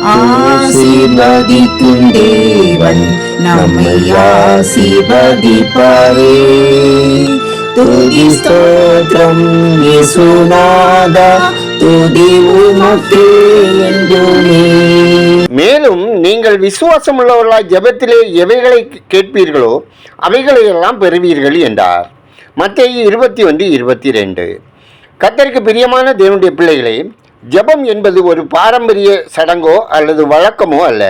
ஆசீர்வதிக்கும் தேவன் நம்மை ஆசீர்வதிப்பாரே. துதி ஸ்தோத்திரம் இயேசுநாதா, துதி உமக்கே என்றுமே. மேலும் நீங்கள் விசுவாசம் உள்ளவர்களாய் ஜெபத்திலே எவைகளை கேட்பீர்களோ அவைகளை எல்லாம் பெறுவீர்கள் என்றார். மத்தேயு 21:22. கர்த்தருக்கு பிரியமான தேவனுடைய பிள்ளைகளே, ஜெபம் என்பது ஒரு பாரம்பரிய சடங்கோ அல்லது வழக்கமோ அல்ல.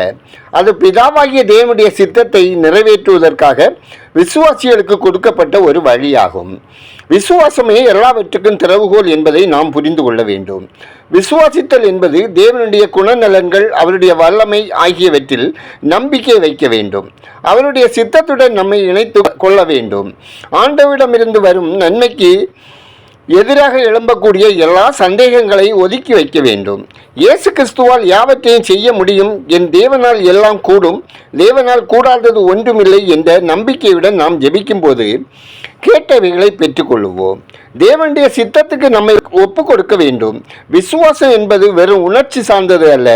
அது பிதாவாகிய தேவனுடைய சித்தத்தை நிறைவேற்றுவதற்காக விசுவாசிகளுக்கு கொடுக்கப்பட்ட ஒரு வழியாகும். விசுவாசமே எல்லாவற்றுக்கும் திறவுகோல் என்பதை நாம் புரிந்து கொள்ள வேண்டும். விசுவாசித்தல் என்பது தேவனுடைய குணநலன்கள், அவருடைய வல்லமை ஆகியவற்றில் நம்பிக்கை வைக்க வேண்டும். அவருடைய சித்தத்துடன் நம்மை இணைத்து கொள்ள வேண்டும். ஆண்டவரிடமிருந்து வரும் நன்மைக்கு எதிராக எழும்பக்கூடிய எல்லா சந்தேகங்களை ஒதுக்கி வைக்க வேண்டும். இயேசு கிறிஸ்துவால் யாவற்றையும் செய்ய முடியும், என் தேவனால் எல்லாம் கூடும், தேவனால் கூடாதது ஒன்றுமில்லை என்ற நம்பிக்கையுடன் நாம் ஜெபிக்கும் போது கேட்டவைகளை பெற்றுக்கொள்வோம். தேவனுடைய சித்தத்துக்கு நம்மை ஒப்பு கொடுக்க வேண்டும். விசுவாசம் என்பது வெறும் உணர்ச்சி சார்ந்தது அல்ல,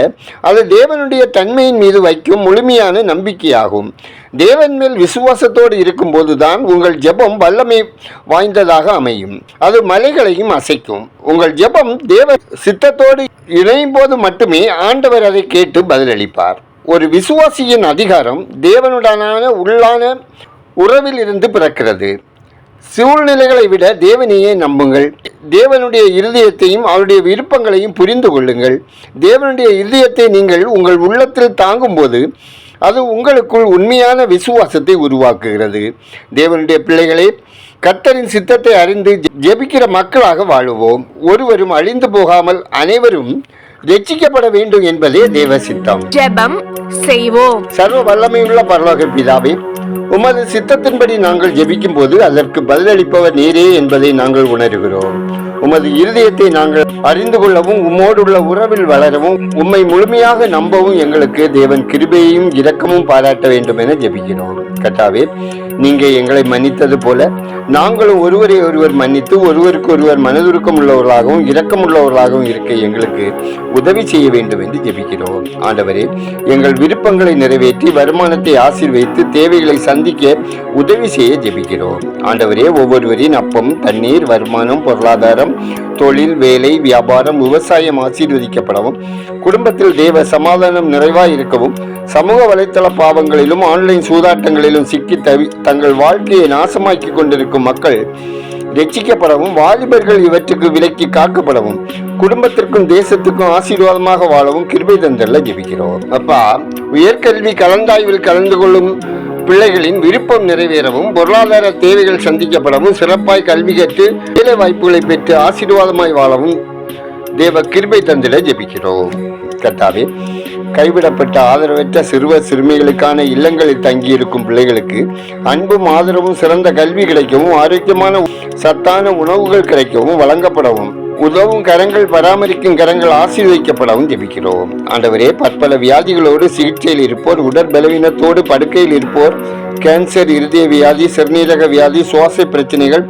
அது தேவனுடைய தன்மையின் மீது வைக்கும் முழுமையான நம்பிக்கையாகும். தேவன் மேல் விசுவாசத்தோடு இருக்கும்போது தான் உங்கள் ஜெபம் வல்லமை வாய்ந்ததாக அமையும். அது மலைகளையும் அசைக்கும். உங்கள் ஜெபம் தேவ சித்தத்தோடு இணையும் போது மட்டுமே ஆண்டவர் அதை கேட்டு பதிலளிப்பார். ஒரு விசுவாசியின் அதிகாரம் தேவனுடனான உள்ளான உறவில் இருந்து பிறக்கிறது. சூழ்நிலைகளை விட தேவனையே நம்புங்கள். தேவனுடைய இருதயத்தையும் அவருடைய விருப்பங்களையும் புரிந்து கொள்ளுங்கள். தேவனுடைய இருதயத்தை நீங்கள் உங்கள் உள்ளத்தில் தாங்கும்போது அது உங்களுக்குள் உண்மையான விசுவாசத்தை உருவாக்குகிறது. தேவனுடைய பிள்ளைகளே, கர்த்தரின் சித்தத்தை அறிந்து ஜெபிக்கிற மக்களாக வாழுவோம். ஒருவரும் அழிந்து போகாமல் அனைவரும் ரட்சிக்கப்பட வேண்டும் என்பதே தேவ சித்தம். ஜெபம் செய்வோம். சர்வ வல்லமையுள்ள பரலோக பிதாவே, உமது சித்தத்தின்படி நாங்கள் ஜெபிக்கும் போது அதற்கு பதிலளிப்பவர் நீரே என்பதை நாங்கள் உணர்கிறோம். உமது இருதயத்தை நாங்கள் அறிந்து கொள்ளவும் உம்மோடுள்ள உறவில் வளரவும் உம்மை முழுமையாக நம்பவும் எங்களுக்கு தேவன் கிருபையையும் இரக்கமும் பாராட்ட வேண்டும் என ஜெபிக்கிறோம். கர்த்தாவே, நீங்க எங்களை மன்னித்தது போல நாங்களும் ஒருவரை ஒருவர் மன்னித்து ஒருவருக்கு ஒருவர் மனதுருக்கம் உள்ளவர்களாகவும் இரக்கம் உள்ளவர்களாகவும் இருக்க எங்களுக்கு உதவி செய்ய வேண்டும் என்று ஜெபிக்கிறோம். ஆண்டவரே, எங்கள் விருப்பங்களை நிறைவேற்றி வருமானத்தை ஆசீர்வதித்து தேவைகளை சந்திக்க உதவி செய்ய ஜெபிக்கிறோம். ஆண்டவரே, ஒவ்வொருவரின் அப்பம், தண்ணீர், வருமானம், பொருளாதாரம், தொழில், வேலை, வியாபாரம், விவசாயம் ஆசீர்வதிக்கப்படவும், குடும்பத்தில் தேவ சமாதானம் நிறைவாய் இருக்கவும், சமூக வலைத்தள பாவங்களிலும் ஆன்லைன் சூதாட்டங்களிலும் சிக்கி தங்கள் வாழ்க்கையை நாசமாக்கி கொண்டிருக்கும் மக்கள் ரட்சிக்கப்படவும், வாலிபர்கள் இவற்றுக்கு விலக்கி காக்கப்படவும், குடும்பத்திற்கும் தேசத்துக்கும் ஆசீர்வாதமாக வாழவும் கிருபை தந்தல்ல ஜெபிக்கிறோம். அப்பா, உயர்கல்வி கலந்தாய்வில் கலந்து கொள்ளும் பிள்ளைகளின் விருப்பம் நிறைவேறவும், பொருளாதார தேவைகள் சந்திக்கப்படவும், சிறப்பாய் கல்வி கற்று வேலை வாய்ப்புகளை பெற்று ஆசீர்வாதமாய் வாழவும் தேவ கிருபை தந்திட ஜெபிக்கிறோம். கர்த்தாவே, கைவிடப்பட்ட ஆதரவற்ற சிறுவர் சிறுமிகளுக்கான இல்லங்களில் தங்கியிருக்கும் பிள்ளைகளுக்கு அன்பும் ஆதரவும், சிறந்த கல்வி கிடைக்கவும், ஆரோக்கியமான சத்தான உணவுகள் கிடைக்கவும் வழங்கப்படவும், உதவும் கரங்கள், பராமரிக்கும் கரங்கள் ஆசீர்வதிக்கப்படவும் ஜெபிக்கிறோம். ஆண்டவரே, பற்பல வியாதிகளோடு சிகிச்சையில் இருப்போர், உடற்பலவீனத்தோடு படுக்கையில் இருப்போர், கேன்சர், இருதய வியாதி, சிறுநீரக வியாதி, சுவாச பிரச்சனைகள்,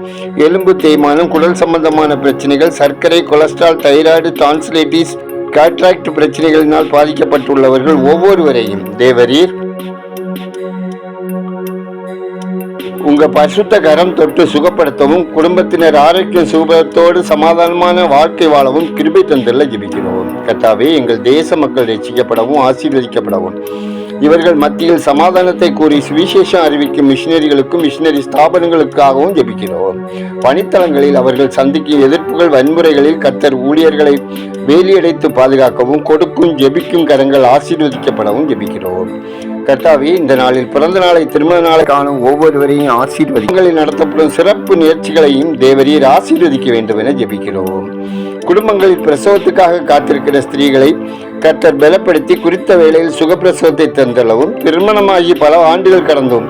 எலும்பு தேய்மானம், குடல் சம்பந்தமான பிரச்சனைகள், சர்க்கரை, கொலஸ்ட்ரால், தைராய்டு, டான்சிலைட்டிஸ், கேட்ராக்ட் பிரச்சனைகளினால் பாதிக்கப்பட்டுள்ளவர்கள் ஒவ்வொருவரையும் தேவரீர் உங்க பரிசுத்த கரம் தொட்டு சுகப்படுத்தவும், குடும்பத்தினர் ஆரோக்கிய சுகத்தோடு சமாதானமான வாழ்க்கை வாழவும் கிருபை தந்தல்ல ஜெபிக்கிறோம். கர்த்தாவே, எங்கள் தேச மக்கள் ரட்சிக்கப்படவும் ஆசீர்வதிக்கப்படவும், இவர்கள் மத்தியில் சமாதானத்தை கூறி சுவிசேஷம் அறிவிக்கும் மிஷினரிகளுக்கும் மிஷினரி ஸ்தாபனங்களுக்காகவும் ஜெபிக்கிறோம். பணித்தளங்களில் அவர்கள் சந்திக்கும் எதிர்ப்புகள், வன்முறைகளில் கர்த்தர் ஊழியர்களை வேலியடைத்து பாதுகாக்கவும், கொடுக்கும் ஜெபிக்கும் கரங்கள் ஆசீர்வதிக்கப்படவும் ஜெபிக்கிறோம். கர்த்தாவே, இந்த நாளில் பிறந்த நாளை, திருமண நாளை காணும் ஒவ்வொருவரையும் ஆசீர்வதிகளில் நடத்தப்படும் சிறப்பு நிகழ்ச்சிகளையும் தேவரீர் ஆசீர்வதிக்க வேண்டும் என ஜெபிக்கிறோம். குடும்பங்களில் பிரசவத்துக்காக காத்திருக்கிற ஸ்திரீகளை கர்த்தர் பலப்படுத்தி குறித்த வேளையில் சுகப்பிரசவத்தை தந்தளவும், திருமணமாகி பல ஆண்டுகள் கடந்தும்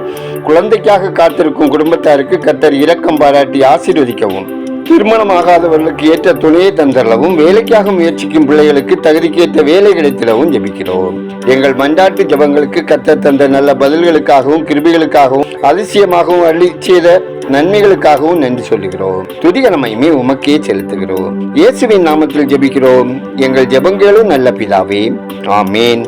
குழந்தைக்காக காத்திருக்கும் குடும்பத்தாருக்கு கர்த்தர் இரக்கம் பாராட்டி ஆசீர்வதிக்கவும், திருமணமாகாதவர்களுக்கு ஏற்ற துணையை தந்தரவும், வேலைக்காக முயற்சிக்கும் பிள்ளைகளுக்கு தகுதிக்கேற்ற வேலை கிடைத்திடவும் ஜெபிக்கிறோம். எங்கள் மன்றாட்டு ஜெபங்களுக்கு கர்த்தர் தந்த நல்ல பதில்களுக்காகவும் கிருபைகளுக்காகவும் அதிசயமாகவும் அருளி செய்த நன்மைகளுக்காகவும் நன்றி சொல்லுகிறோம். துதிகரமையுமே உமக்கே செலுத்துகிறோம். இயேசுவின் நாமத்தில் ஜெபிக்கிறோம் எங்கள் ஜெபங்களும் நல்ல பிதாவே, ஆமேன்.